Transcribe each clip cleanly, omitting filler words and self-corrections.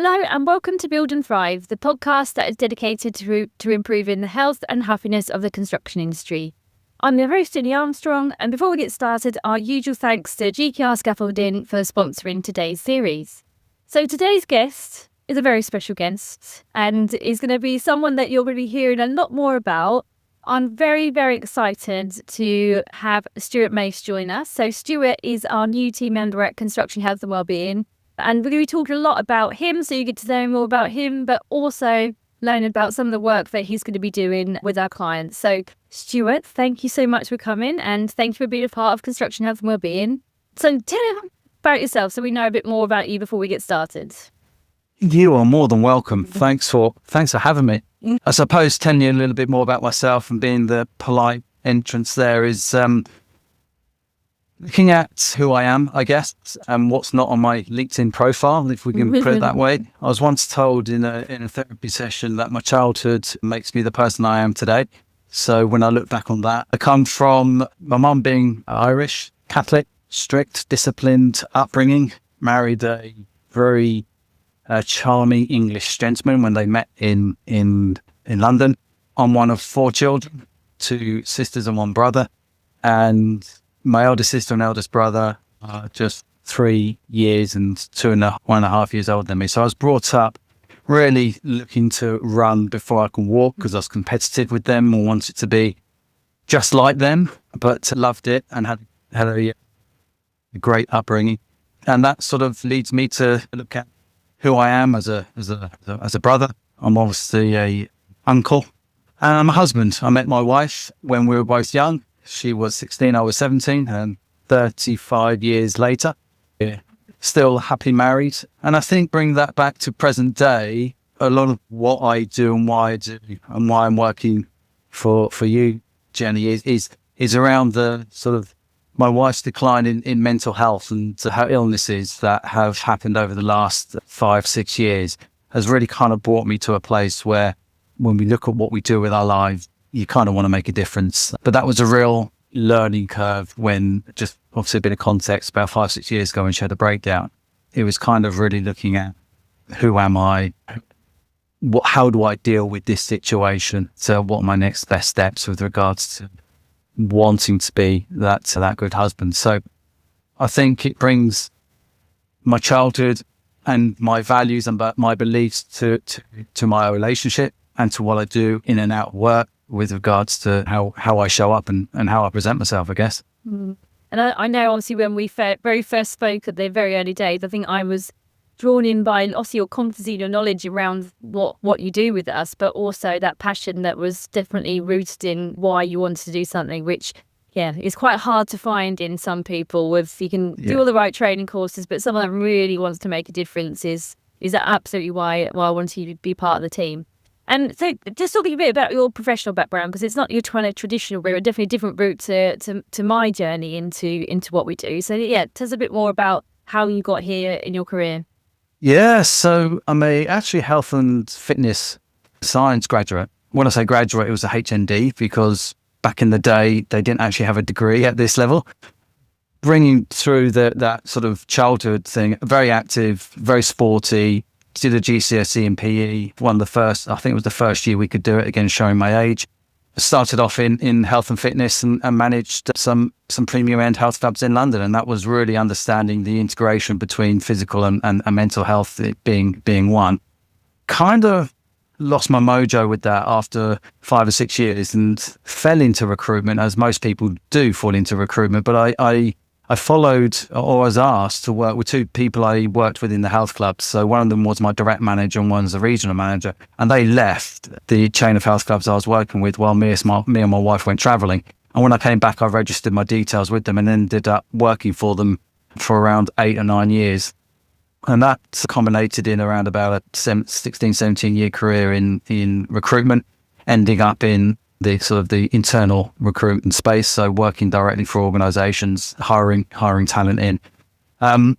Hello and welcome to Build and Thrive, the podcast that is dedicated to improving the health and happiness of the construction industry. I'm your host, Jennie Armstrong, and before we get started, our usual thanks to GKR Scaffolding for sponsoring today's series. So today's guest is a very special guest and is going to be someone that you're going to be hearing a lot more about. I'm very, very excited to have Stuart Mace join us. So Stuart is our new team member at Construction Health and Wellbeing. And we're going to be talking a lot about him, so you get to know more about him, but also learn about some of the work that he's going to be doing with our clients. So, Stuart, thank you so much for coming, and thank you for being a part of Construction Health and Wellbeing. So, tell us about yourself, so we know a bit more about you before we get started. You are more than welcome. Thanks for having me. I suppose telling you a little bit more about myself and being the polite entrance there is looking at who I am, I guess, and what's not on my LinkedIn profile, if we can put it that way. I was once told in a therapy session that my childhood makes me the person I am today. So when I look back on that, I come from my mum being Irish, Catholic, strict, disciplined upbringing, married a very charming English gentleman when they met in London. I'm one of 4 children, 2 sisters and 1 brother, and my eldest sister and eldest brother are just 3 years and 1.5 years older than me. So I was brought up really looking to run before I can walk because I was competitive with them or wanted to be just like them, but loved it and had a great upbringing. And that sort of leads me to look at who I am as a brother. I'm obviously a uncle and I'm a husband. I met my wife when we were both young. She was 16, I was 17, and 35 years later, still happily married. And I think bring that back to present day, a lot of what I do and why I do and why I'm working for you, Jennie, is around the sort of my wife's decline in mental health and her illnesses that have happened over the last 5-6 years has really kind of brought me to a place where when we look at what we do with our lives, you kind of want to make a difference. But that was a real learning curve when, just obviously a bit of context, about 5-6 years ago when she had a breakdown. It was kind of really looking at who am I? How do I deal with this situation? So what are my next best steps with regards to wanting to be that good husband? So I think it brings my childhood and my values and my beliefs to my relationship and to what I do in and out of work, with regards to how I show up and how I present myself, I guess. And I know, obviously, when we very first spoke at the very early days, I think I was drawn in by, obviously, your competency, your knowledge around what you do with us, but also that passion that was definitely rooted in why you wanted to do something, which, is quite hard to find in some people. You can do all the right training courses, but someone that really wants to make a difference is that absolutely why I wanted you to be part of the team. And so just talking a bit about your professional background, because it's not your kind of traditional route, definitely a different route to my journey into what we do. So tell us a bit more about how you got here in your career. Yeah, so I'm actually health and fitness science graduate. When I say graduate, it was a HND because back in the day, they didn't actually have a degree at this level. Bringing through that sort of childhood thing, very active, very sporty, did a GCSE in PE, I think it was the first year we could do it, again, showing my age. Started off in health and fitness and managed some premium end health clubs in London. And that was really understanding the integration between physical and mental health being one. Kind of lost my mojo with that after 5 or 6 years and fell into recruitment, as most people do fall into recruitment. But I followed, or was asked to work with 2 people I worked with in the health clubs. So one of them was my direct manager and one's the regional manager. And they left the chain of health clubs I was working with while me and my wife went traveling. And when I came back, I registered my details with them and ended up working for them for around 8 or 9 years. And that culminated in around about a 16, 17 year career in recruitment, ending up in the sort of the internal recruitment space, so working directly for organisations, hiring talent in. And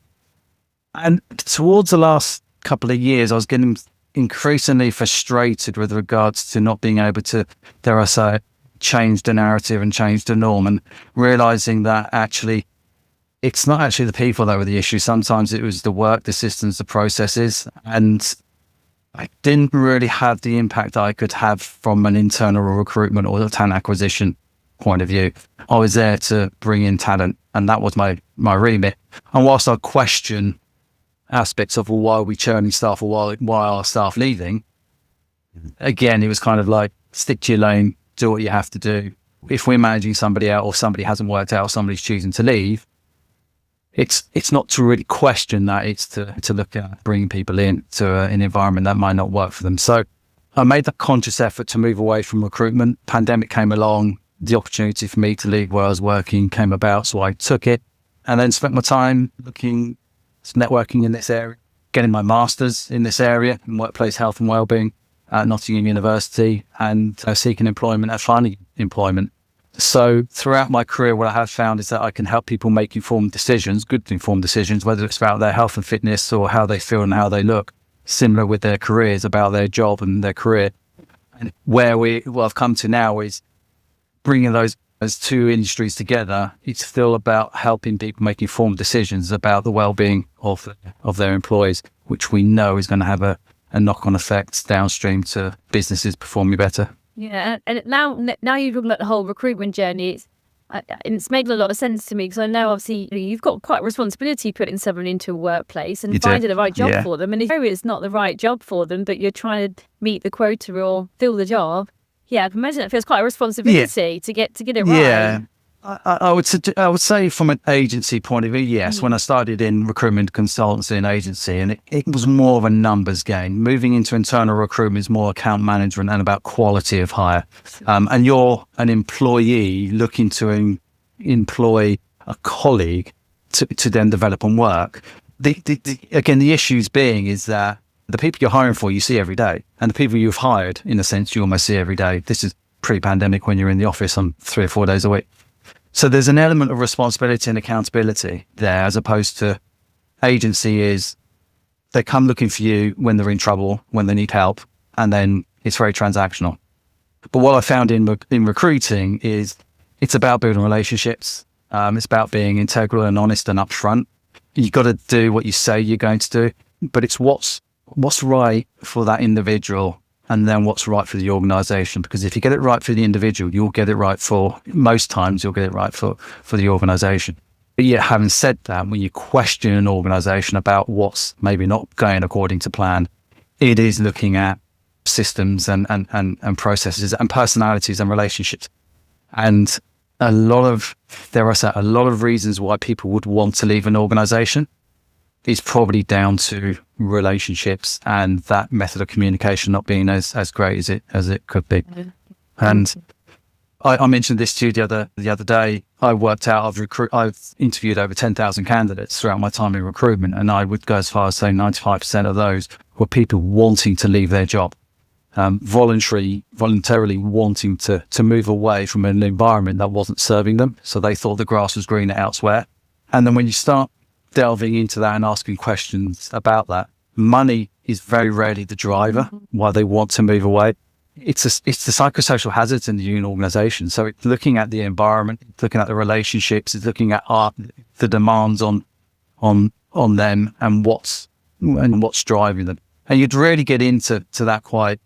towards the last couple of years, I was getting increasingly frustrated with regards to not being able to, dare I say, change the narrative and change the norm, and realising that actually it's not actually the people that were the issue. Sometimes it was the work, the systems, the processes. And I didn't really have the impact I could have from an internal recruitment or talent acquisition point of view. I was there to bring in talent, and that was my remit. And whilst I question aspects of, well, why are we churning staff, or why are staff leaving, again, it was kind of like, stick to your lane, do what you have to do. If we're managing somebody out, or somebody hasn't worked out, or somebody's choosing to leave, it's not to really question that. It's to look at bringing people in to an environment that might not work for them. So I made the conscious effort to move away from recruitment. Pandemic came along, the opportunity for me to leave where I was working came about, so I took it, and then spent my time networking in this area, getting my master's in this area in workplace health and wellbeing at Nottingham University, and seeking employment and finding employment. So throughout my career, what I have found is that I can help people make informed decisions, good informed decisions, whether it's about their health and fitness or how they feel and how they look, similar with their careers, about their job and their career. And what I've come to now is bringing those two industries together. It's still about helping people make informed decisions about the well-being of their employees, which we know is going to have a knock-on effect downstream to businesses performing better. Yeah, and now you're talking about the whole recruitment journey. It's making a lot of sense to me, because I know obviously you've got quite a responsibility putting someone into a workplace and finding the right job for them. And if it's not the right job for them, but you're trying to meet the quota or fill the job, I can imagine it feels quite a responsibility to get it right. Yeah. I would say from an agency point of view, yes. When I started in recruitment consultancy and agency, and it was more of a numbers game. Moving into internal recruitment is more account management and about quality of hire. And you're an employee looking to employ a colleague to then develop and work. Again, the issues being is that the people you're hiring for, you see every day, and the people you've hired, in a sense, you almost see every day. This is pre-pandemic when you're in the office on 3 or 4 days a week. So there's an element of responsibility and accountability there, as opposed to agency is they come looking for you when they're in trouble, when they need help, and then it's very transactional. But what I found in recruiting is it's about building relationships. It's about being integral and honest and upfront. You've got to do what you say you're going to do, but it's what's right for that individual, and then what's right for the organisation. Because if you get it right for the individual, you'll get it right most times you'll get it right for the organisation. But yet, having said that, when you question an organisation about what's maybe not going according to plan, it is looking at systems and processes and personalities and relationships. And a lot of reasons why people would want to leave an organisation is probably down to relationships and that method of communication not being as great as it could be. And I mentioned this to you the other day. I worked out I've interviewed over 10,000 candidates throughout my time in recruitment, and I would go as far as saying 95% of those were people wanting to leave their job, voluntarily wanting to move away from an environment that wasn't serving them. So they thought the grass was greener elsewhere. And then when you start delving into that and asking questions about that, money is very rarely the driver why they want to move away. It's the psychosocial hazards in the organisation. So it's looking at the environment, it's looking at the relationships, it's looking at the demands on them and what's driving them. And you'd really get into that quite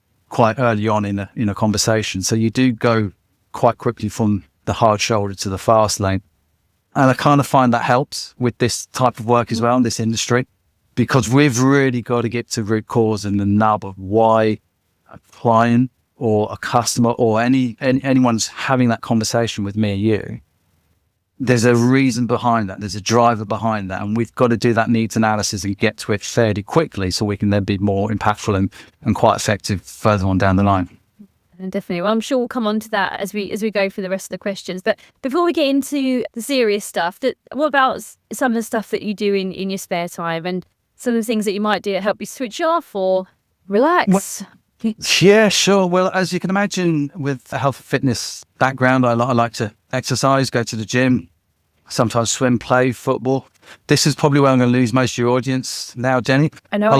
early on in a conversation. So you do go quite quickly from the hard shoulder to the fast lane. And I kind of find that helps with this type of work as well in this industry, because we've really got to get to root cause and the nub of why a client or a customer or anyone's having that conversation with me or you. There's a reason behind that. There's a driver behind that. And we've got to do that needs analysis and get to it fairly quickly so we can then be more impactful and quite effective further on down the line. And definitely. Well, I'm sure we'll come on to that as we go through the rest of the questions. But before we get into the serious stuff, what about some of the stuff that you do in your spare time and some of the things that you might do to help you switch off or relax? Yeah, sure. Well, as you can imagine, with a health and fitness background, I like to exercise, go to the gym, sometimes swim, play football. This is probably where I'm going to lose most of your audience now, Jenny. I know. I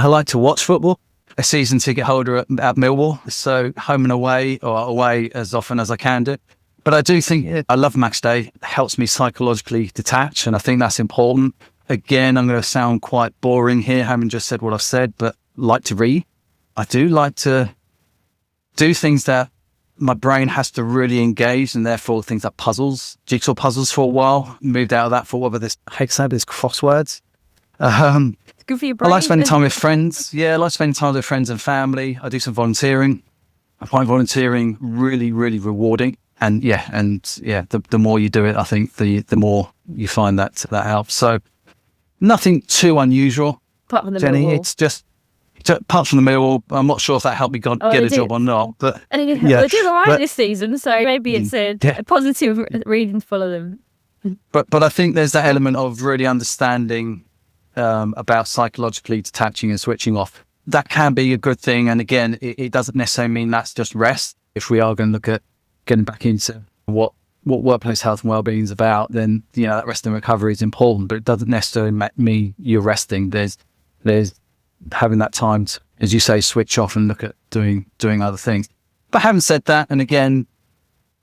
like to watch football. A season ticket holder at Millwall, so home and away, or away as often as I can do. But I do think I love Max Day. It helps me psychologically detach, and I think that's important. Again, I'm going to sound quite boring here, having just said what I've said, but like to read. I do like to do things that my brain has to really engage, and therefore things like puzzles, jigsaw puzzles for a while. Moved out of that for whatever this, I hate to say this, crosswords. It's good for your I brain. like spending time with friends. Yeah, I like spending time with friends and family. I do some volunteering. I find volunteering really, really rewarding. And the more you do it, I think the more you find that helps. So nothing too unusual, Apart from the Jenny. Millwall. It's just apart from the Millwall. I'm not sure if that helped me get a job or not. But And we're doing all right this season, so maybe it's a positive reason to follow them. But I think there's that element of really understanding about psychologically detaching and switching off. That can be a good thing. And again, it doesn't necessarily mean that's just rest. If we are going to look at getting back into what workplace health and wellbeing is about, then that rest and recovery is important, but it doesn't necessarily mean you're resting. There's having that time to, as you say, switch off and look at doing other things. But having said that, and again,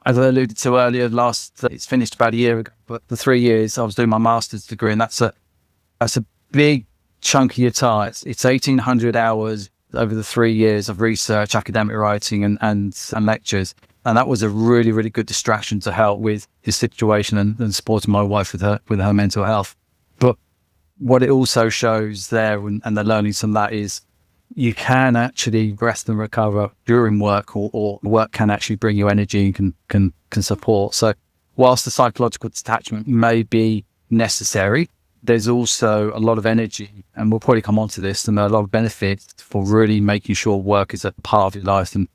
as I alluded to earlier, it's finished about a year ago, but the 3 years I was doing my master's degree, and that's a big chunk of your time. It's 1,800 hours over the 3 years of research, academic writing and lectures. And that was a really, really good distraction to help with his situation and supporting my wife with her mental health. But what it also shows there and the learnings from that is you can actually rest and recover during work, or work can actually bring you energy and can support. So whilst the psychological detachment may be necessary, there's also a lot of energy, and we'll probably come on to this, and a lot of benefits for really making sure work is a part of your life and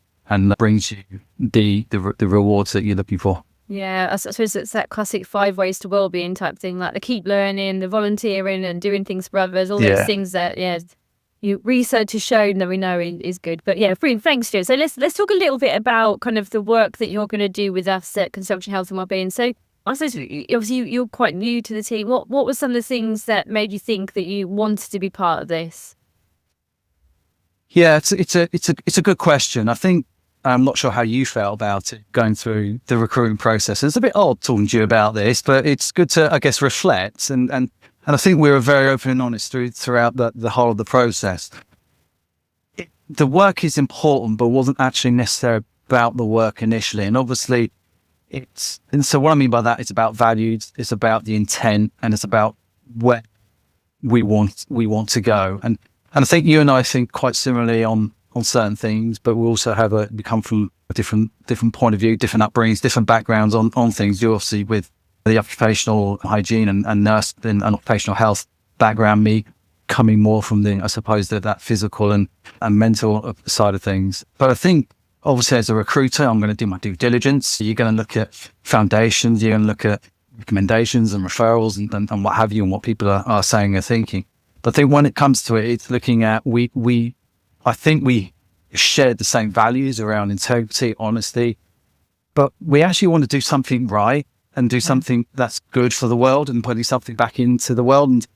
brings you the rewards that you're looking for. Yeah, I suppose it's that classic 5 ways to wellbeing type thing, like the keep learning, the volunteering and doing things for others, all those things that, you research has shown that we know is good. But brilliant. Thanks, Stuart. So let's talk a little bit about kind of the work that you're going to do with us at Construction Health and Wellbeing. So I suppose obviously you're quite new to the team. What were some of the things that made you think that you wanted to be part of this? Yeah, it's a good question. I think I'm not sure how you felt about it going through the recruiting process. It's a bit odd talking to you about this, but it's good to, I guess, reflect. And I think we were very open and honest throughout the whole of the process. The work is important, but wasn't actually necessarily about the work initially. And obviously, so what I mean by that, it's about values, it's about the intent, and it's about where we want to go. And I think you and I think quite similarly on certain things, but we also we come from a different point of view, different upbringings, different backgrounds on things. You obviously with the occupational hygiene and nurse and occupational health background, me coming more from I suppose that physical and mental side of things. But I think obviously as a recruiter, I'm going to do my due diligence. You're going to look at foundations, you're going to look at recommendations and referrals and what have you, and what people are saying or thinking. But I think when it comes to it, it's looking at I think we shared the same values around integrity, honesty, but we actually want to do something right and do something that's good for the world and putting something back into the world. And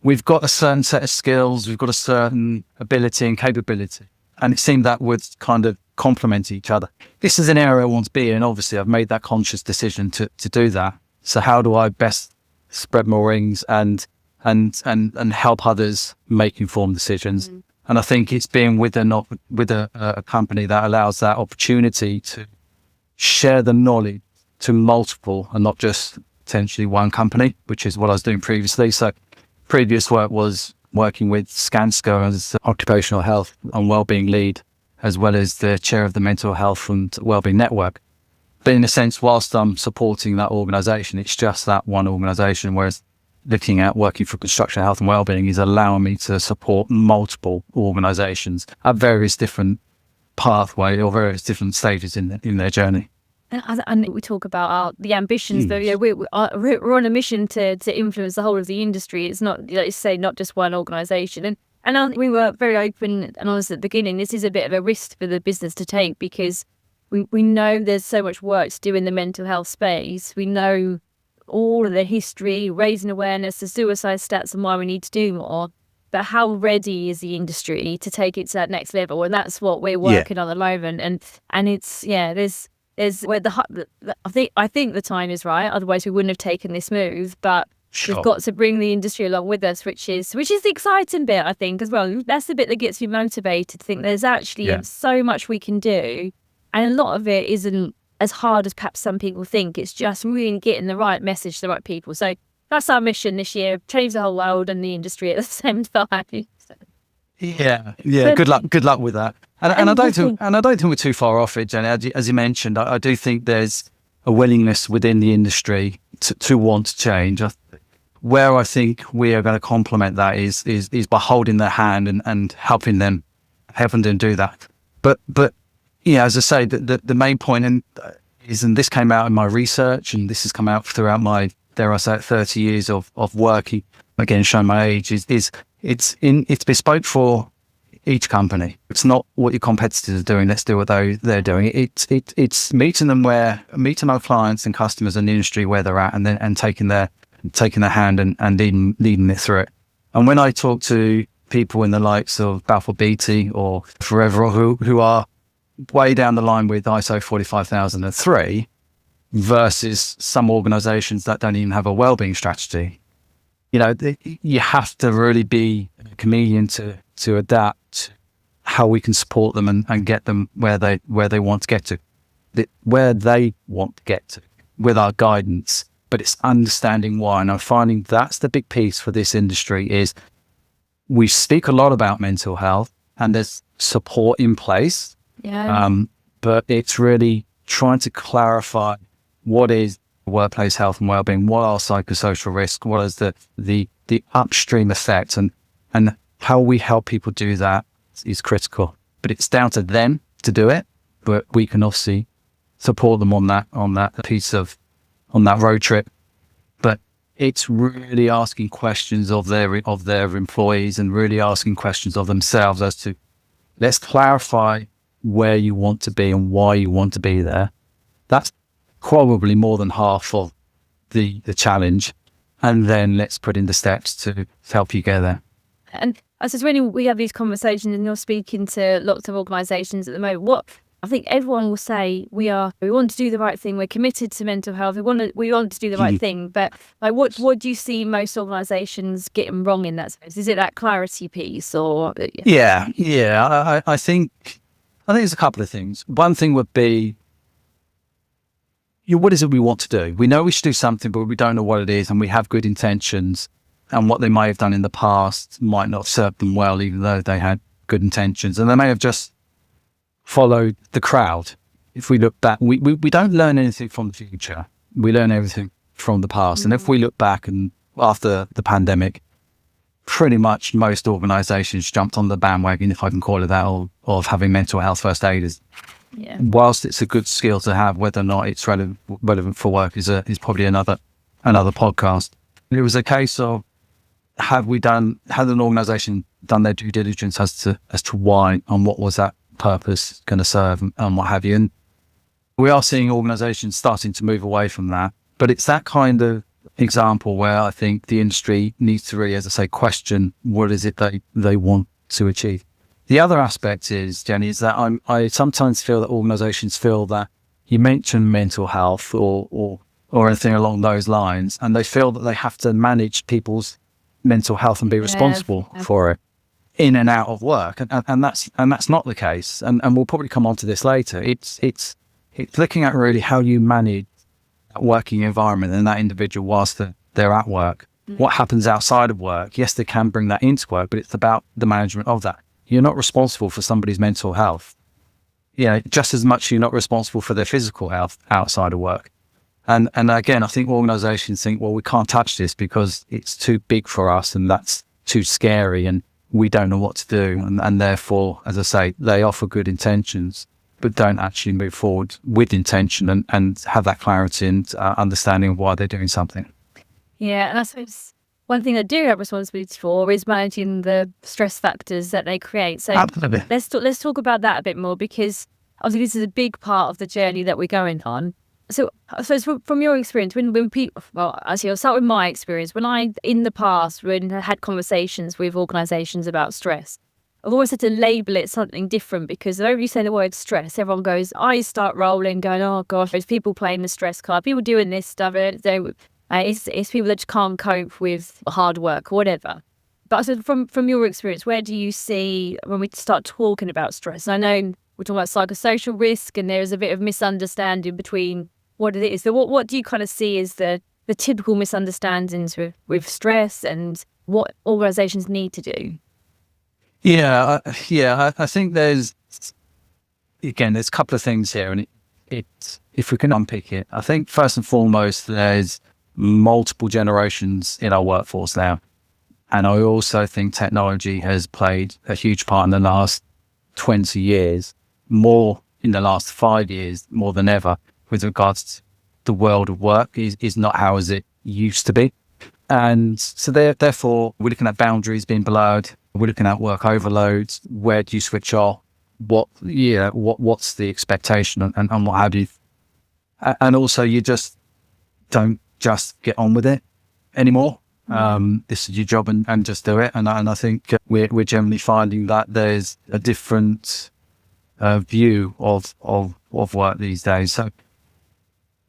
we've got a certain set of skills, we've got a certain ability and capability. And it seemed that would kind of complement each other. This is an area I want to be in. Obviously, I've made that conscious decision to do that. So how do I best spread more wings and help others make informed decisions? Mm-hmm. And I think it's being with a company that allows that opportunity to share the knowledge to multiple and not just potentially one company, which is what I was doing previously. So previous work was working with Skanska as the occupational health and wellbeing lead, as well as the chair of the mental health and wellbeing network. But in a sense, whilst I'm supporting that organisation, it's just that one organisation, whereas looking at working for Construction Health and Wellbeing is allowing me to support multiple organisations at various different pathway or various different stages in their journey. And we talk about the ambitions, though. We're on a mission to influence the whole of the industry. It's not, like you say, not just one organisation. And we were very open and honest at the beginning. This is a bit of a risk for the business to take because we know there's so much work to do in the mental health space. We know all of the history, raising awareness, the suicide stats and why we need to do more. But how ready is the industry to take it to that next level? And that's what we're working on at the moment. And it's, there's where I think the time is right. Otherwise, we wouldn't have taken this move. But we've got to bring the industry along with us, which is the exciting bit, I think, as well. That's the bit that gets you motivated to think there's actually so much we can do, and a lot of it isn't as hard as perhaps some people think. It's just really getting the right message to the right people. So that's our mission this year: change the whole world and the industry at the same time. Yeah. Good luck with that. And I don't think we're too far off it, Jenny. As you mentioned, I do think there's a willingness within the industry to want to change. Where I think we are going to complement that is by holding their hand and helping them do that. But yeah, as I say, the main point is, and this came out in my research, and this has come out throughout my, dare I say it, 30 years of working, again, showing my age, is it's bespoke for each company. It's not what your competitors are doing. Let's do what they're doing. It's meeting our clients and customers in the industry where they're at, and taking their hand and leading it through it. And when I talk to people in the likes of Balfour Beatty or Forever, who are way down the line with ISO 45003 versus some organizations that don't even have a wellbeing strategy, you have to really be a chameleon to adapt how we can support them and get them where they want to get to, with our guidance. But it's understanding why. And I'm finding that's the big piece for this industry is we speak a lot about mental health and there's support in place. Yeah. But it's really trying to clarify what is workplace health and wellbeing, what are psychosocial risks, what is the upstream effects, and how we help people do that is critical. But it's down to them to do it. But we can obviously support them on that piece of on that road trip. But it's really asking questions of their employees and really asking questions of themselves as to, let's clarify where you want to be and why you want to be there. That's probably more than half of the challenge. And then let's put in the steps to help you get there. And I suppose when we have these conversations and you're speaking to lots of organisations at the moment, I think everyone will say we want to do the right thing. We're committed to mental health. We want to do the right thing. But what do you see most organisations getting wrong in that space? Is it that clarity piece or? Yeah. I think there's a couple of things. One thing would be, what is it we want to do? We know we should do something, but we don't know what it is, and we have good intentions, and what they may have done in the past might not serve them well, even though they had good intentions, and they may have just followed the crowd. If we look back, we don't learn anything from the future. We learn everything from the past. And if we look back, and after the pandemic, pretty much most organisations jumped on the bandwagon, if I can call it that, of having mental health first aiders. Yeah. Whilst it's a good skill to have, whether or not it's relevant for work is probably another podcast. It was a case of, had an organisation done their due diligence as to why and what was that purpose going to serve and what have you. And we are seeing organisations starting to move away from that. But it's that kind of example where I think the industry needs to really, as I say, question what is it they want to achieve. The other aspect is, Jenny, is that I sometimes feel that organisations feel that you mention mental health or anything along those lines, and they feel that they have to manage people's mental health and be responsible for it in and out of work, and that's not the case. And we'll probably come on to this later. It's looking at really how you manage that working environment and that individual whilst they're at work. What happens outside of work? Yes, they can bring that into work, but it's about the management of that. You're not responsible for somebody's mental health. Just as much you're not responsible for their physical health outside of work. And again, I think organisations think, well, we can't touch this because it's too big for us and that's too scary and we don't know what to do. And therefore, as I say, they offer good intentions, but don't actually move forward with intention and have that clarity and understanding of why they're doing something. Yeah, and I suppose one thing I do have responsibility for is managing the stress factors that they create. So absolutely. Let's talk about that a bit more, because obviously this is a big part of the journey that we're going on. So I suppose from your experience, when people, well, actually I'll start with my experience. When I, in the past, when I had conversations with organisations about stress, I've always had to label it something different, because whenever you say the word stress, everyone goes, eyes start rolling, going, oh gosh, there's people playing the stress card, people doing this stuff. It's people that just can't cope with hard work or whatever. But so from your experience, where do you see when we start talking about stress? I know we're talking about psychosocial risk, and there is a bit of misunderstanding between what it is. So what do you kind of see as the typical misunderstandings with stress, and what organisations need to do? I think there's a couple of things here, and it if we can unpick it, I think first and foremost, there's multiple generations in our workforce now. And I also think technology has played a huge part in the last 20 years, more in the last 5 years, more than ever, with regards to the world of work is not how as it used to be. And so therefore, we're looking at boundaries being blurred. We're looking at work overloads. Where do you switch off? What's the expectation and what have you? And also, you just don't just get on with it anymore. This is your job and just do it. And I think we're generally finding that there's a different view of work these days. So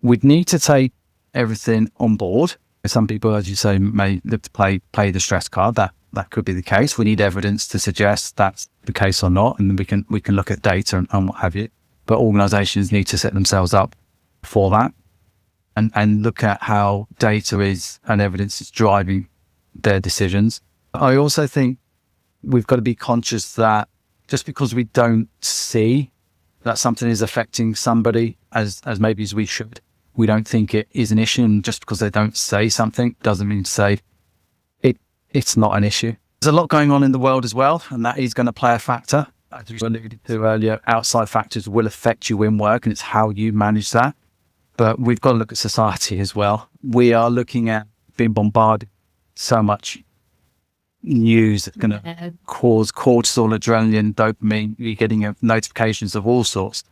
we'd need to take everything on board. Some people, as you say, may look to play the stress card. That could be the case. We need evidence to suggest that's the case or not, and then we can look at data and what have you. But organisations need to set themselves up for that and look at how data is and evidence is driving their decisions. I also think we've got to be conscious that just because we don't see that something is affecting somebody as maybe as we should, we don't think it is an issue. And just because they don't say something doesn't mean to say it's not an issue. There's a lot going on in the world as well, and that is going to play a factor. As we alluded to earlier, outside factors will affect you in work, and it's how you manage that. But we've got to look at society as well. We are looking at being bombarded so much news that's going to cause cortisol, adrenaline, dopamine. You're getting notifications of all sorts.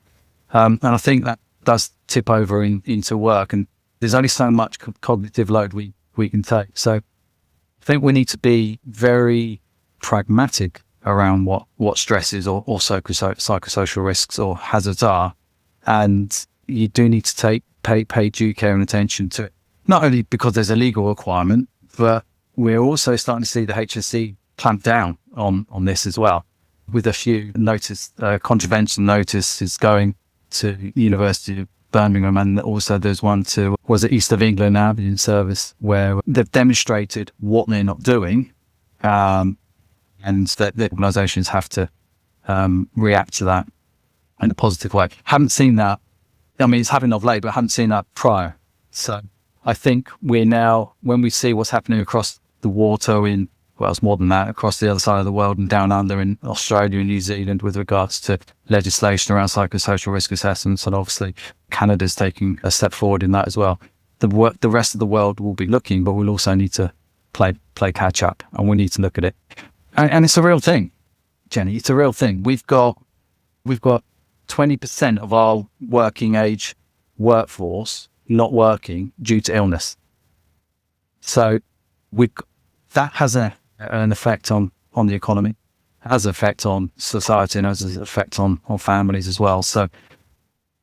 And I think that does tip over into work. And there's only so much cognitive load we can take. So I think we need to be very pragmatic around what stresses or psychosocial risks or hazards are. And you do need to pay due care and attention to it. Not only because there's a legal requirement, but we're also starting to see the HSE clamp down on this as well, with a few contravention notices going to the University of Birmingham, and also there's one to East of England Ambulance Service, where they've demonstrated what they're not doing, and that the organisations have to react to that in a positive way. Haven't seen that. I mean, it's happening of late, but I haven't seen that prior. So I think we're now, when we see what's happening across the water it's more than that, across the other side of the world and down under in Australia and New Zealand with regards to legislation around psychosocial risk assessments, and obviously Canada's taking a step forward in that as well. The rest of the world will be looking, but we'll also need to play catch up, and we need to look at it. And it's a real thing, Jennie. It's a real thing. We've got 20% of our working age workforce not working due to illness. So that has an effect on the economy, has an effect on society, and has an effect on families as well. So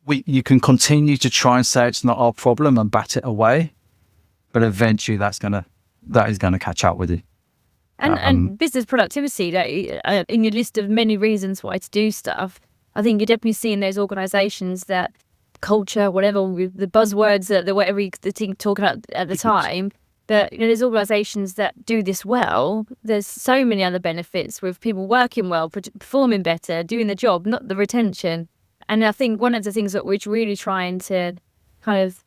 you can continue to try and say it's not our problem and bat it away, but eventually that is going to catch up with you. And business productivity, in your list of many reasons why to do stuff, I think you're definitely seeing those organisations that culture, whatever the buzzwords that whatever the team talk about at the time, that there's organisations that do this well. There's so many other benefits with people working well, performing better, doing the job, not the retention. And I think one of the things that we're really trying to kind of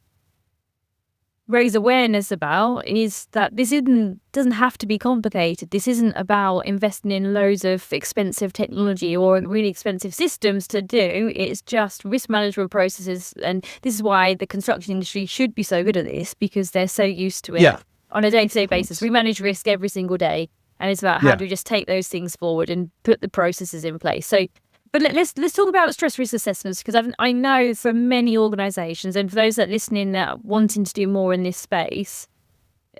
raise awareness about is that this doesn't have to be complicated. This isn't about investing in loads of expensive technology or really expensive systems to do. It's just risk management processes. And this is why the construction industry should be so good at this, because they're so used to it on a day-to-day basis. We manage risk every single day. And it's about how do we just take those things forward and put the processes in place. So, but let's talk about stress risk assessments, because I know for many organisations, and for those that are listening that are wanting to do more in this space,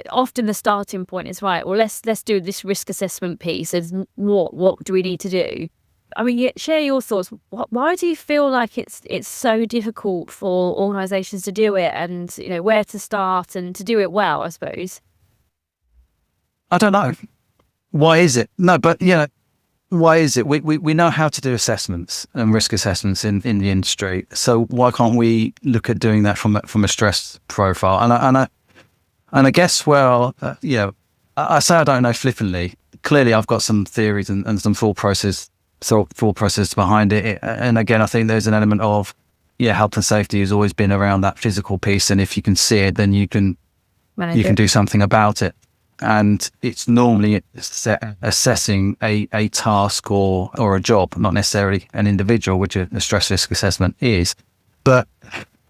often the starting point is, right, well, let's do this risk assessment piece. And what do we need to do? I mean, share your thoughts. Why do you feel like it's so difficult for organisations to do it, and where to start and to do it well, I suppose? I don't know. Why is it? No, but why is it? We know how to do assessments and risk assessments in the industry. So why can't we look at doing that from a stress profile? And I guess, well, I say I don't know flippantly. Clearly, I've got some theories and some thought process behind it. And again, I think there's an element of, health and safety has always been around that physical piece. And if you can see it, then you can do something about it. And it's normally assessing a task or a job, not necessarily an individual, which a stress risk assessment is. But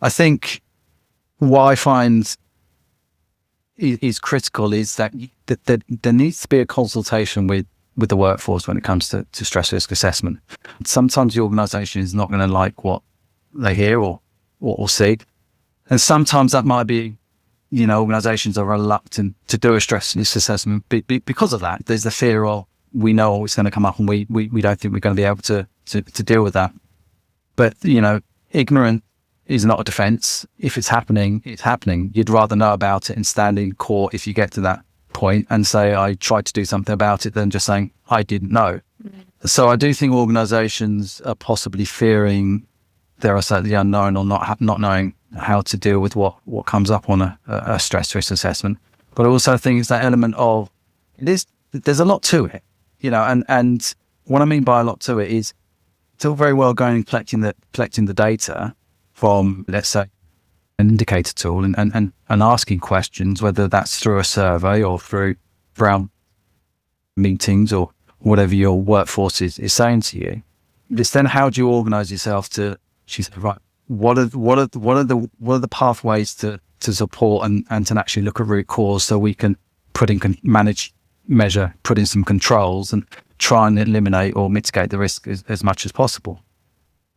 I think what I find is critical is that there needs to be a consultation with the workforce when it comes to stress risk assessment. Sometimes the organisation is not going to like what they hear or see. And sometimes that might be, organisations are reluctant to do a stress risk assessment because of that. There's the fear of, we know what's going to come up and we don't think we're going to be able to deal with that. But, ignorant is not a defence. If it's happening, it's happening. You'd rather know about it and stand in court if you get to that point and say, I tried to do something about it, than just saying, I didn't know. Mm-hmm. So I do think organisations are possibly fearing, dare I say, the unknown, or not knowing how to deal with what comes up on a stress risk assessment. But I also think it's that element of, there's a lot to it, and what I mean by a lot to it is, it's all very well going and collecting the data from, let's say, an indicator tool and asking questions, whether that's through a survey or through brown meetings or whatever your workforce is saying to you. It's then, how do you organise yourself to, she said, right, what are the pathways to support and to actually look at root cause, so we can put in measure, put in some controls and try and eliminate or mitigate the risk as much as possible.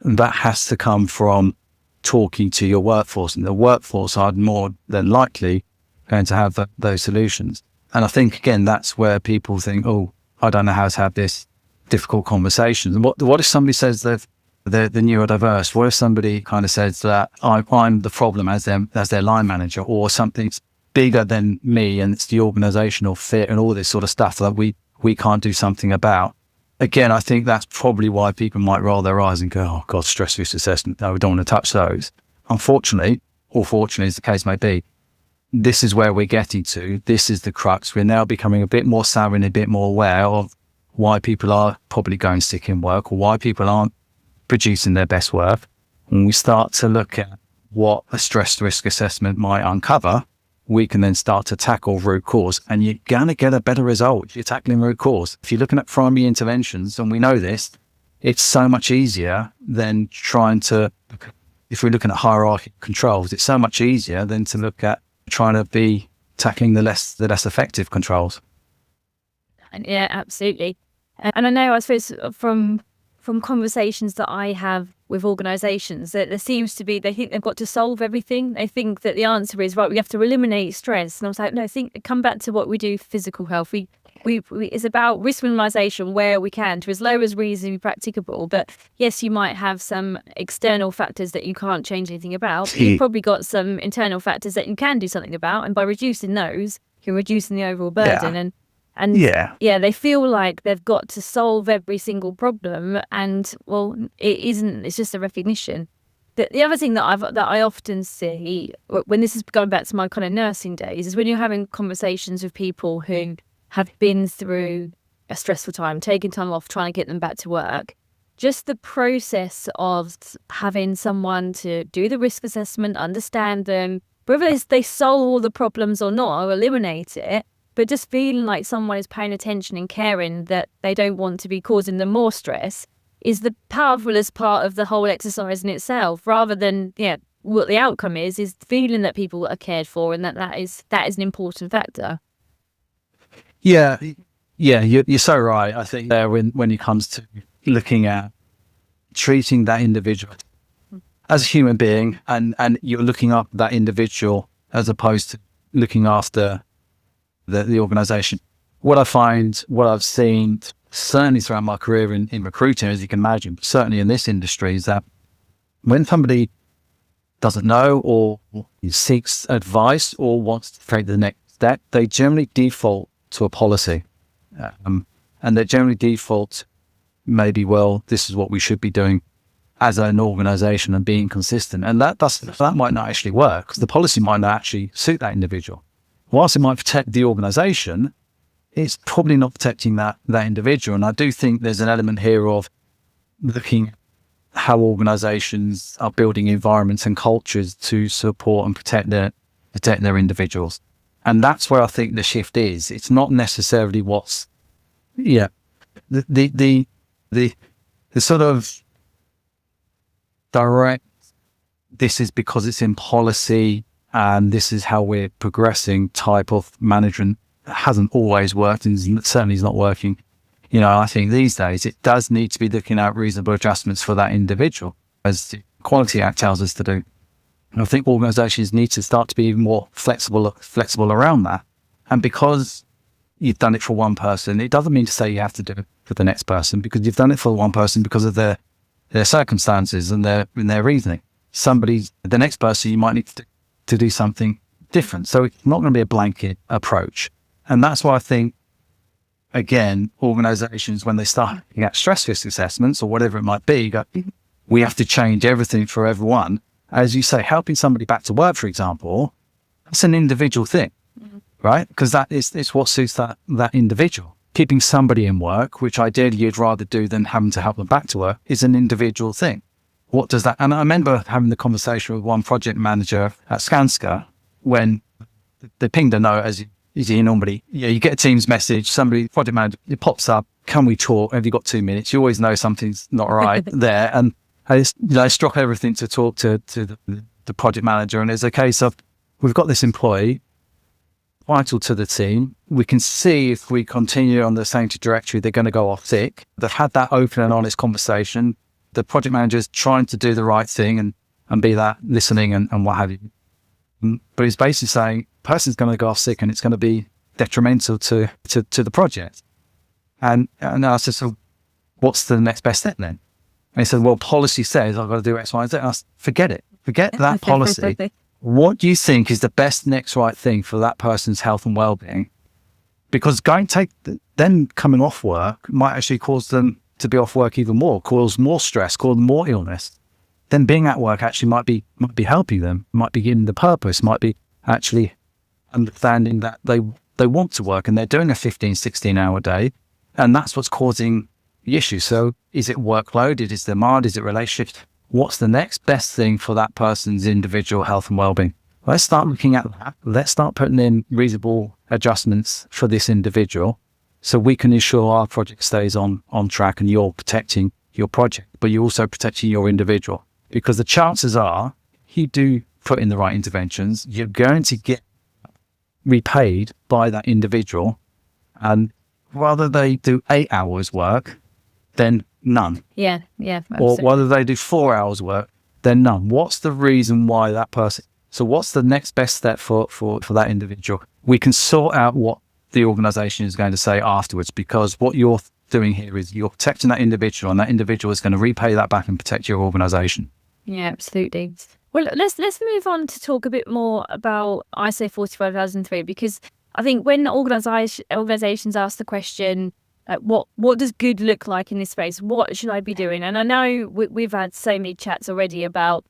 And that has to come from talking to your workforce, and the workforce are more than likely going to have those solutions. And I think, again, that's where people think, oh, I don't know how to have this difficult conversation. And what if somebody says they're neurodiverse? What if somebody kind of says that I'm the problem as their line manager, or something's bigger than me and it's the organizational fit and all this sort of stuff that we can't do something about? Again, I think that's probably why people might roll their eyes and go, oh God, stress risk assessment, no, we don't want to touch those. Unfortunately, or fortunately, as the case may be, this is where we're getting to. This is the crux. We're now becoming a bit more savvy and a bit more aware of why people are probably going sick in work, or why people aren't producing their best work. When we start to look at what a stress risk assessment might uncover, we can then start to tackle root cause, and you're going to get a better result if you're tackling root cause. If you're looking at primary interventions, and we know this, it's so much easier than trying to, if we're looking at hierarchical controls, it's so much easier than to look at trying to be tackling the less effective controls. Yeah, absolutely. And I know, I suppose, from conversations that I have with organisations, that there seems to be, they think they've got to solve everything. They think that the answer is, right, we have to eliminate stress. And I was like, no, come back to what we do for physical health. We it's about risk minimisation where we can, to as low as reasonably practicable. But yes, you might have some external factors that you can't change anything about. You've probably got some internal factors that you can do something about. And by reducing those, you're reducing the overall burden. Yeah. And they feel like they've got to solve every single problem, and well, it isn't. It's just a recognition. The other thing that I often see when this is going back to my kind of nursing days is when you're having conversations with people who have been through a stressful time, taking time off, trying to get them back to work. Just the process of having someone to do the risk assessment, understand them, whether they solve all the problems or not, or eliminate it. But just feeling like someone is paying attention and caring that they don't want to be causing them more stress is the powerfulest part of the whole exercise in itself, rather than what the outcome is feeling that people are cared for, and that is an important factor. Yeah, you're so right. I think there, when it comes to looking at treating that individual as a human being, and you're looking after that individual as opposed to looking after the organization. What I've seen, certainly throughout my career in recruiting, as you can imagine, but certainly in this industry, is that when somebody doesn't know or seeks advice or wants to take the next step, they generally default to a policy. And they generally default maybe, well, this is what we should be doing as an organization and being consistent. And that might not actually work, because the policy might not actually suit that individual. Whilst it might protect the organization, it's probably not protecting that individual. And I do think there's an element here of looking at how organizations are building environments and cultures to support and protect their individuals. And that's where I think the shift is. It's not necessarily the sort of direct, this is because it's in policy and this is how we're progressing type of management hasn't always worked, and certainly is not working. I think these days it does need to be looking at reasonable adjustments for that individual, as the Quality Act tells us to do. And I think organizations need to start to be even more flexible around that. And because you've done it for one person, it doesn't mean to say you have to do it for the next person, because you've done it for one person because of their circumstances and their reasoning. The next person, you might need to do something different. So it's not going to be a blanket approach. And that's why I think, again, organizations, when they start looking at stress risk assessments or whatever it might be, we have to change everything for everyone. As you say, helping somebody back to work, for example, that's an individual thing, right? Because it's what suits that individual. Keeping somebody in work, which ideally you'd rather do than having to help them back to work, is an individual thing. What does that? And I remember having the conversation with one project manager at Skanska when they pinged a note, as you normally, you get a Teams message, project manager, it pops up, can we talk? Have you got 2 minutes? You always know something's not right there. And I struck everything to talk to the project manager. And it's a case of, we've got this employee, vital to the team. We can see if we continue on the same trajectory, they're going to go off sick. They've had that open and honest conversation. The project manager is trying to do the right thing and be that listening and what have you. But he's basically saying, person's going to go off sick and it's going to be detrimental to the project. And I said, so what's the next best step then? And he said, well, policy says I've got to do X, Y, and Z. And I said, forget it. Forget that policy. What do you think is the best next right thing for that person's health and well-being? Because them coming off work might actually cause them to be off work even more, cause more stress, cause more illness. Then being at work actually might be helping them, might be giving the purpose, might be actually understanding that they want to work and they're doing a 15, 16-hour day, and that's what's causing the issue. So is it workload? Is it demand? Is it relationship? What's the next best thing for that person's individual health and well-being? Let's start looking at that. Let's start putting in reasonable adjustments for this individual so we can ensure our project stays on track and you're protecting your project, but you're also protecting your individual. Because the chances are, you do put in the right interventions, you're going to get repaid by that individual. And whether they do 8 hours work, then none. Yeah. Or whether they do 4 hours work, then none. What's the reason why that person? So what's the next best step for that individual? We can sort out what the organization is going to say afterwards, because what you're doing here is you're protecting that individual, and that individual is going to repay that back and protect your organization. Yeah, absolutely. Well, let's move on to talk a bit more about ISO 45003, because I think when organizations ask the question, what does good look like in this space? What should I be doing? And I know we've had so many chats already about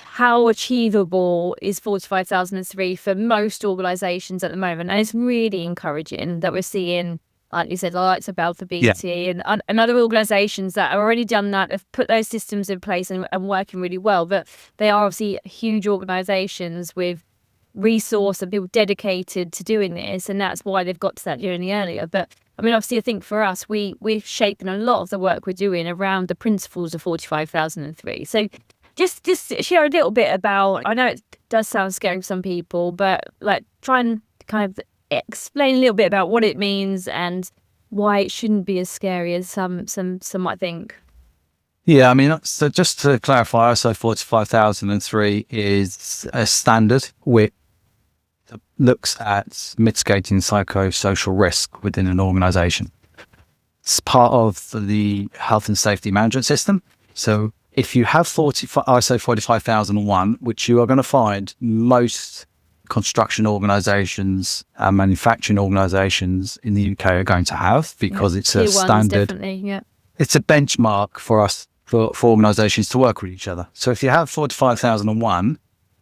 how achievable is 45003 for most organizations at the moment. And it's really encouraging that we're seeing, like you said, likes of Alpha BT and other organizations that have already done that, have put those systems in place and working really well. But they are obviously huge organizations with resource and people dedicated to doing this, and that's why they've got to that journey earlier. But I mean, obviously, I think for us, we're shaping a lot of the work we're doing around the principles of 45003. So just share a little bit about, I know it does sound scary for some people, but like try and kind of explain a little bit about what it means and why it shouldn't be as scary as some might think. Yeah, I mean, so just to clarify, ISO 45003 is a standard which looks at mitigating psychosocial risk within an organization. It's part of the health and safety management system. So if you have ISO 45001, which you are going to find most construction organizations and manufacturing organizations in the UK are going to have, because it's a standard. It's a benchmark for us, for organizations to work with each other. So if you have 45001,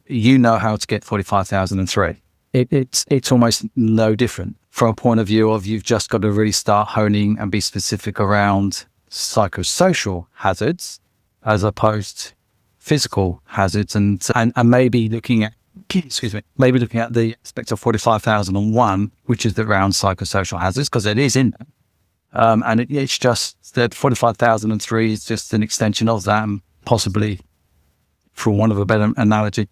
you know how to get 45003. It's almost no different from a point of view of you've just got to really start honing and be specific around psychosocial hazards as opposed to physical hazards, and maybe looking at the aspect of 45001, which is around psychosocial hazards, because it is in there. And it's just that 45,003 is just an extension of that, and possibly, for want of a better analogy,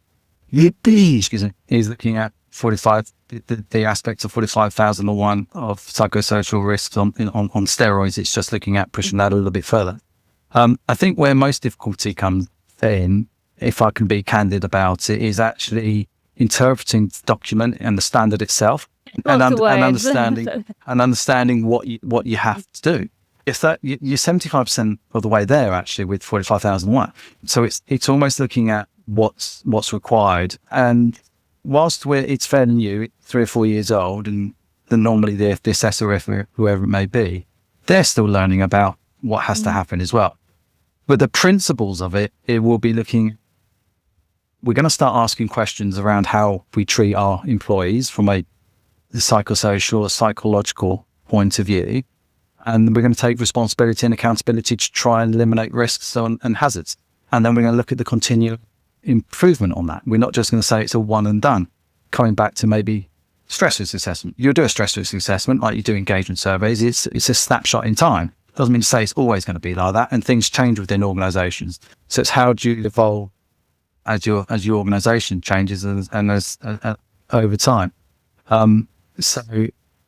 is looking at the aspects of 45,001 of psychosocial risks on steroids. It's just looking at pushing that a little bit further. I think where most difficulty comes in, if I can be candid about it, is actually interpreting the document and the standard itself. And understanding what you have to do. If that you're 75% of the way there actually with 45,001. So it's almost looking at what's required. And whilst it's fairly new, 3 or 4 years old, and then normally the assessor, whoever it may be, they're still learning about what has to happen as well. But the principles of it will be we're going to start asking questions around how we treat our employees from the psychosocial or psychological point of view. And we're going to take responsibility and accountability to try and eliminate risks and hazards. And then we're going to look at the continual improvement on that. We're not just going to say it's a one and done. Coming back to maybe stress risk assessment. You'll do a stress risk assessment like you do engagement surveys. It's a snapshot in time. Doesn't mean to say it's always going to be like that, and things change within organizations. So it's how do you evolve as your organization changes and as over time. So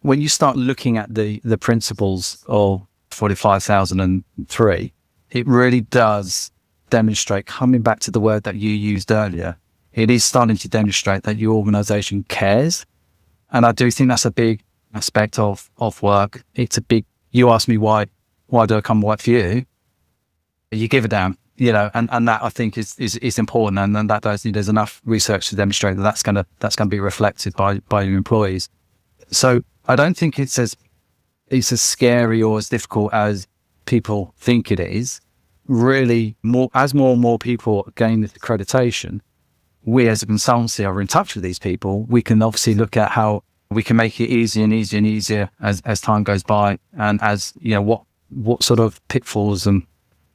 when you start looking at the principles of 45,003, it really does demonstrate, coming back to the word that you used earlier, it is starting to demonstrate that your organization cares. And I do think that's a big aspect of work. It's a big, you ask me why do I come work for you? You give a damn, and that I think is important. And that there's enough research to demonstrate that's going to be reflected by your employees. So I don't think it's as scary or as difficult as people think it is. Really, as more and more people gain this accreditation, we as a consultancy are in touch with these people. We can obviously look at how we can make it easier and easier and easier as time goes by, and as what sort of pitfalls and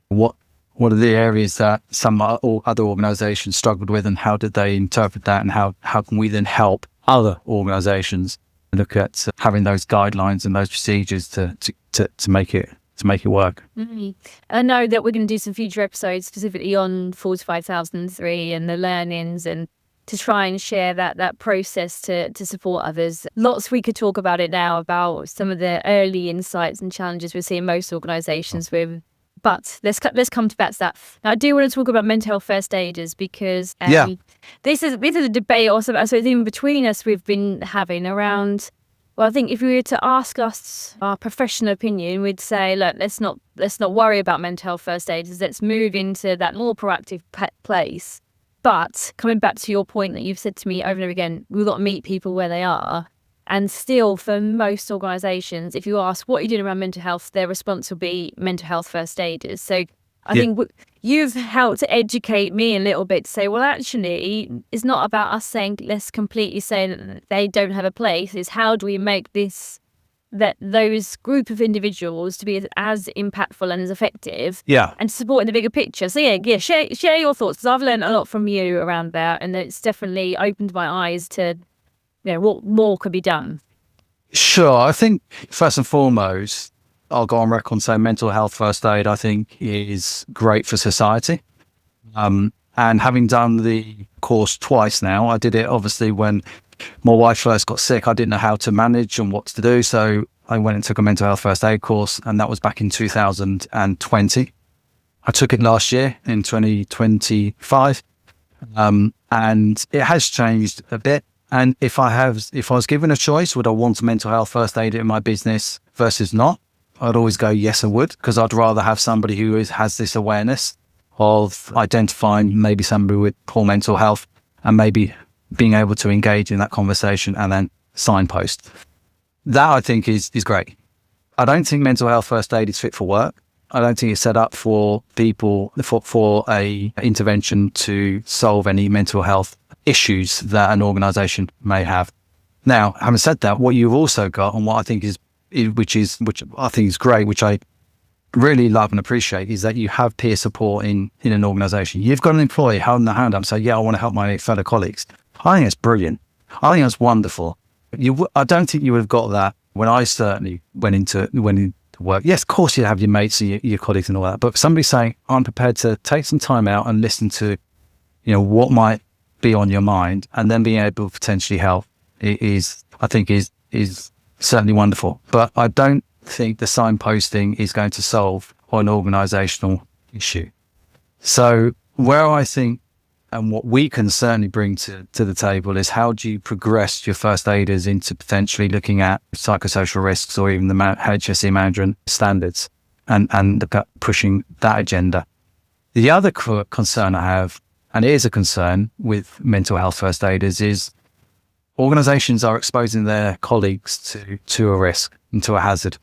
what are the areas that some other organizations struggled with, and how did they interpret that, and how can we then help other organizations look at having those guidelines and those procedures to make it work. Mm-hmm. I know that we're going to do some future episodes specifically on 45,003 and the learnings, and to try and share that process to support others. Lots we could talk about it now, about some of the early insights and challenges we're seeing most organisations with. But let's come back to that. Now, I do want to talk about mental health first aiders, because this is a debate also, so even between us we've been having around. Well, I think if we were to ask us our professional opinion, we'd say, look, let's not worry about mental health first aiders. Let's move into that more proactive place. But coming back to your point that you've said to me over and over again, we've got to meet people where they are. And still, for most organisations, if you ask what you're doing around mental health, their response will be mental health first aiders. So I think you've helped to educate me a little bit to say, well, actually, it's not about us saying, let's completely say that they don't have a place. It's how do we make those group of individuals to be as impactful and as effective, and supporting the bigger picture. So share your thoughts, because I've learned a lot from you around that, and it's definitely opened my eyes to what more could be done. Sure. I think first and foremost, I'll go on record and say mental health first aid, I think, is great for society. And having done the course twice now, I did it obviously when my wife first got sick. I didn't know how to manage and what to do. So I went and took a mental health first aid course, and that was back in 2020. I took it last year in 2025. And it has changed a bit. And if I was given a choice, would I want a mental health first aider in my business versus not? I'd always go, yes, I would, because I'd rather have somebody who has this awareness of identifying maybe somebody with poor mental health and maybe being able to engage in that conversation and then signpost. That I think is great. I don't think mental health first aid is fit for work. I don't think it's set up for people for a intervention to solve any mental health issues that an organisation may have. Now, having said that, what you've also got, and what I think which I think is great, which I really love and appreciate, is that you have peer support in an organisation. You've got an employee holding their hand up and say, yeah, I want to help my fellow colleagues. I think it's brilliant. I think that's wonderful. I don't think you would have got that when I certainly went into work. Yes, of course you have your mates and your colleagues and all that, but somebody saying, I'm prepared to take some time out and listen to, what might be on your mind, and then being able to potentially help I think is certainly wonderful. But I don't think the signposting is going to solve an organisational issue. So where I think, and what we can certainly bring to the table, is how do you progress your first aiders into potentially looking at psychosocial risks or even the HSE management standards and look at pushing that agenda. The other concern I have, and it is a concern with mental health first aiders, is organisations are exposing their colleagues to a risk and to a hazard,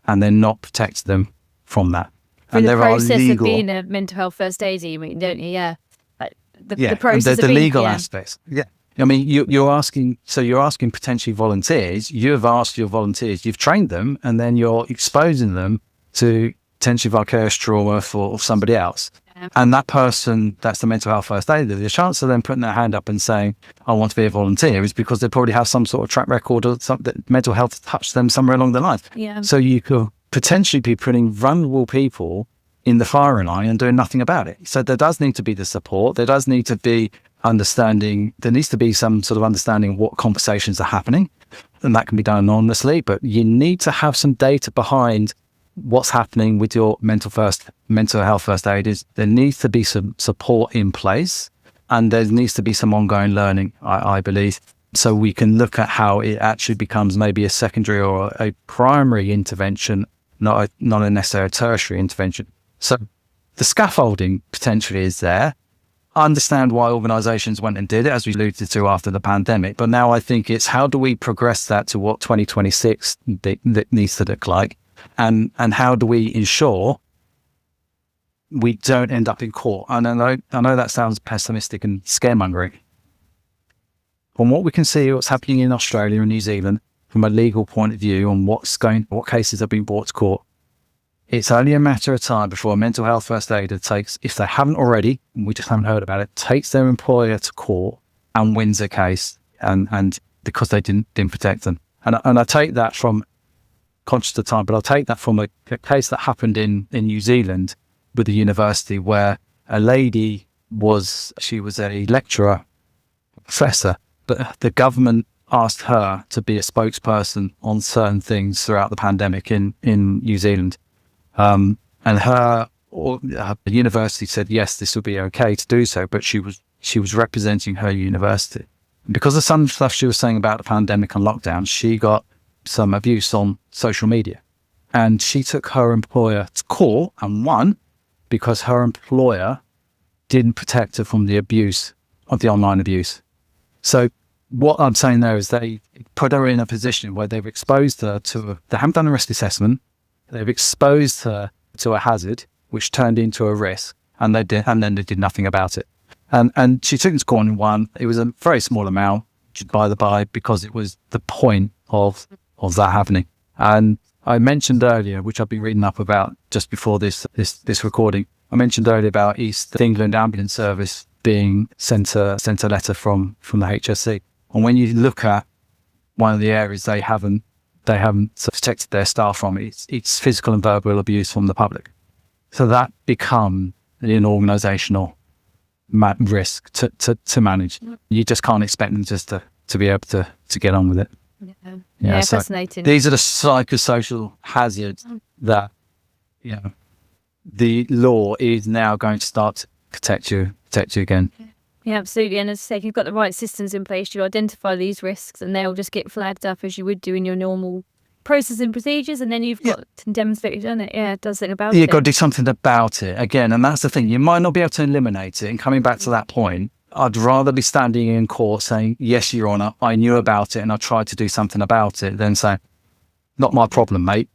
and they're not protecting them from that. And the process of being a mental health first aider, you mean, don't you? Yeah. The process the legal aspects. Yeah. I mean, you're asking potentially volunteers. You've asked your volunteers, you've trained them, and then you're exposing them to potentially vicarious trauma for somebody else. Yeah. And that person, that's the mental health first aider, the chance of them putting their hand up and saying, I want to be a volunteer, is because they probably have some sort of track record or something that mental health touched them somewhere along the line. Yeah. So you could potentially be putting vulnerable people in the firing line and doing nothing about it. So there does need to be the support. There does need to be understanding. There needs to be some sort of understanding of what conversations are happening, and that can be done anonymously. But you need to have some data behind what's happening with your mental health first aiders. There needs to be some support in place, and there needs to be some ongoing learning, I believe, so we can look at how it actually becomes maybe a secondary or a primary intervention, not a necessarily tertiary intervention. So the scaffolding potentially is there. I understand why organisations went and did it, as we alluded to after the pandemic. But now I think it's how do we progress that to what 2026 that needs to look like? And how do we ensure we don't end up in court? And I know that sounds pessimistic and scaremongering. From what we can see, what's happening in Australia and New Zealand, from a legal point of view on what cases have been brought to court, it's only a matter of time before a mental health first aider takes, if they haven't already, and we just haven't heard about it, takes their employer to court and wins a case, and because they didn't protect them. And I take that from, conscious of time, but I'll take that from a case that happened in New Zealand with a university where a lady was a lecturer, professor, but the government asked her to be a spokesperson on certain things throughout the pandemic in New Zealand. And the university said, yes, this would be okay to do so, but she was representing her university. And because of some stuff she was saying about the pandemic and lockdown, she got some abuse on social media. And she took her employer to court and won because her employer didn't protect her from the abuse of the online abuse. So what I'm saying there is they put her in a position where they've exposed her they haven't done a risk assessment. They've exposed her to a hazard, which turned into a risk, and then they did nothing about it. And she took it to court and won. It was a very small amount, by the by, because it was the point of that happening. And I mentioned earlier, which I've been reading up about just before this recording, I mentioned earlier about East England Ambulance Service being sent a letter from the HSE. And when you look at one of the areas they haven't protected their staff from, it's physical and verbal abuse from the public. So that becomes an organisational risk to manage. You just can't expect them just to be able to get on with it. Yeah, so fascinating. These are the psychosocial hazards that the law is now going to start to protect you again. Yeah, absolutely. And as I say, if you've got the right systems in place, you identify these risks and they'll just get flagged up as you would do in your normal process and procedures. And then you've got to demonstrate you've done it. Yeah, it does something about it. You've got to do something about it again. And that's the thing. You might not be able to eliminate it. And coming back to that point, I'd rather be standing in court saying, yes, Your Honour, I knew about it and I tried to do something about it, than saying, not my problem, mate.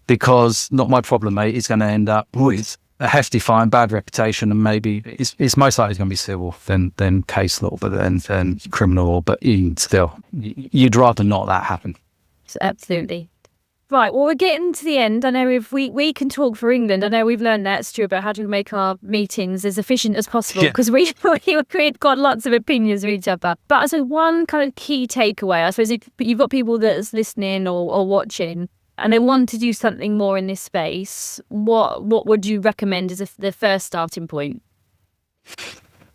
Because not my problem, mate, is going to end up with a hefty fine, bad reputation, and maybe it's most likely going to be civil than case law, but then criminal law. But even still, you'd rather not that happen. So absolutely. Right, well, we're getting to the end. I know if we can talk for England. I know we've learned that, Stuart, about how to make our meetings as efficient as possible, because we've got lots of opinions of each other. But I suppose one kind of key takeaway, I suppose if you've got people that's listening or watching and they want to do something more in this space, what would you recommend as the first starting point?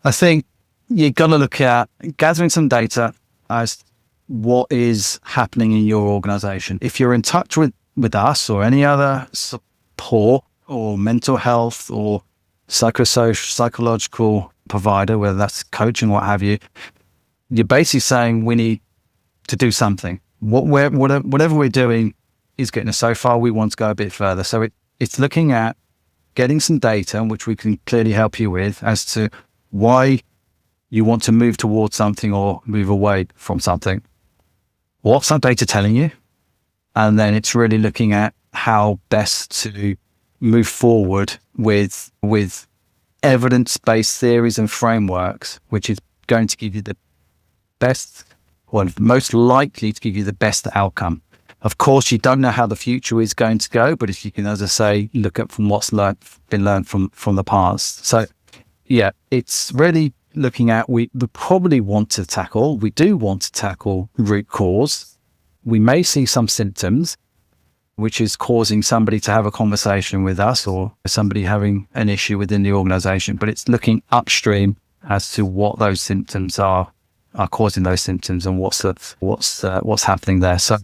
I think you've got to look at gathering some data as what is happening in your organisation. If you're in touch with us or any other support or mental health or psychological provider, whether that's coaching, what have you, you're basically saying we need to do something. Whatever we're doing is getting us so far, we want to go a bit further. So it's looking at getting some data, which we can clearly help you with, as to why you want to move towards something or move away from something. What's that data telling you? And then it's really looking at how best to move forward with evidence-based theories and frameworks, which is going to give you the best, or most likely to give you the best outcome. Of course, you don't know how the future is going to go, but if you can, as I say, look at from what's been learned from the past. So, yeah, it's really looking at, we do want to tackle root cause. We may see some symptoms, which is causing somebody to have a conversation with us or somebody having an issue within the organisation, but it's looking upstream as to what those symptoms are causing those symptoms and what's happening there. So,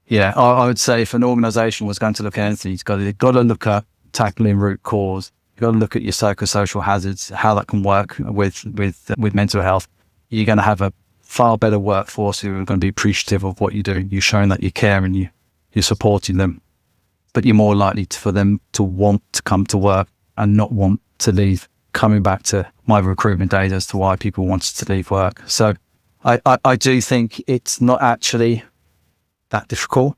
yeah, I would say if an organisation was going to look at anything, you've got to look at tackling root cause. You've got to look at your psychosocial hazards, how that can work with mental health. You're going to have a far better workforce who are going to be appreciative of what you're doing. You're showing that you care and you're supporting them. But you're more likely for them to want to come to work and not want to leave. Coming back to my recruitment days as to why people wanted to leave work. So I do think it's not actually that difficult.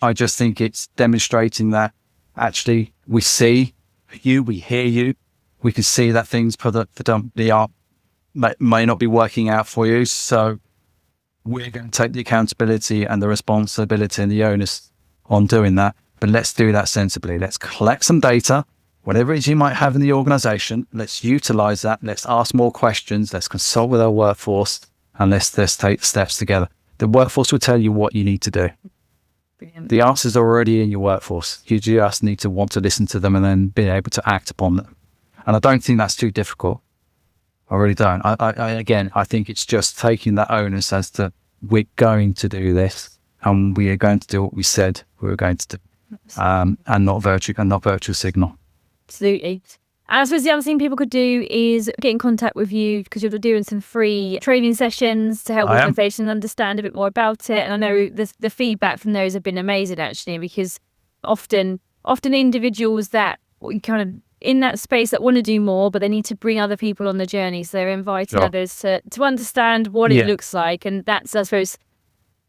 I just think it's demonstrating that actually we see you, we hear you, we can see that things predominantly may not be working out for you. So we're going to take the accountability and the responsibility and the onus on doing that. But let's do that sensibly. Let's collect some data, whatever it is you might have in the organisation. Let's utilise that. Let's ask more questions. Let's consult with our workforce, and let's take steps together. The workforce will tell you what you need to do. Brilliant. The answers are already in your workforce. You just need to want to listen to them and then be able to act upon them. And I don't think that's too difficult. I really don't. I think it's just taking that onus as to we're going to do this and we are going to do what we said we were going to do, and not virtue signal. Absolutely. And I suppose the other thing people could do is get in contact with you, because you're doing some free training sessions to help organisations understand a bit more about it. And I know the feedback from those have been amazing, actually, because often individuals that kind of in that space that want to do more, but they need to bring other people on the journey. So they're inviting others to understand what it looks like. And that's, I suppose,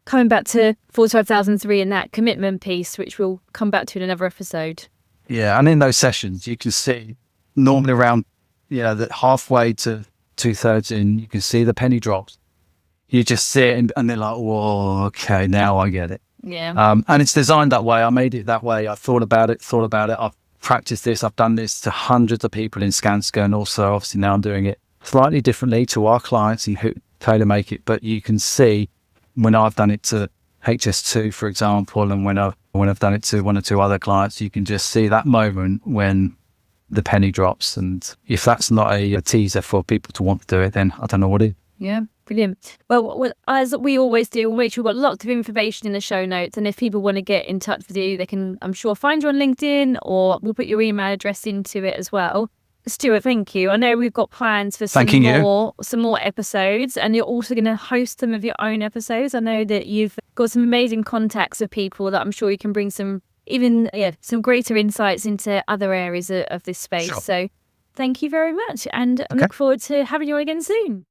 coming back to 45,003 and that commitment piece, which we'll come back to in another episode. Yeah, and in those sessions, you can see normally around, that halfway to 2/3 in, you can see the penny drops. You just see it and they're like, whoa, okay, now I get it. Yeah. And it's designed that way. I made it that way. I thought about it. I've practiced this. I've done this to hundreds of people in Skanska, and also obviously now I'm doing it slightly differently to our clients who tailor make it. But you can see when I've done it to HS2, for example, and when I've done it to one or two other clients, you can just see that moment when the penny drops. And if that's not a teaser for people to want to do it, then I don't know what is. Yeah, brilliant. Well, as we always do, we'll make sure we've got lots of information in the show notes. And if people want to get in touch with you, they can, I'm sure, find you on LinkedIn, or we'll put your email address into it as well. Stuart, thank you. I know we've got plans for some more episodes, and you're also going to host some of your own episodes. I know that you've got some amazing contacts of people that I'm sure you can bring some greater insights into other areas of this space. Sure. So thank you very much, and I look forward to having you on again soon.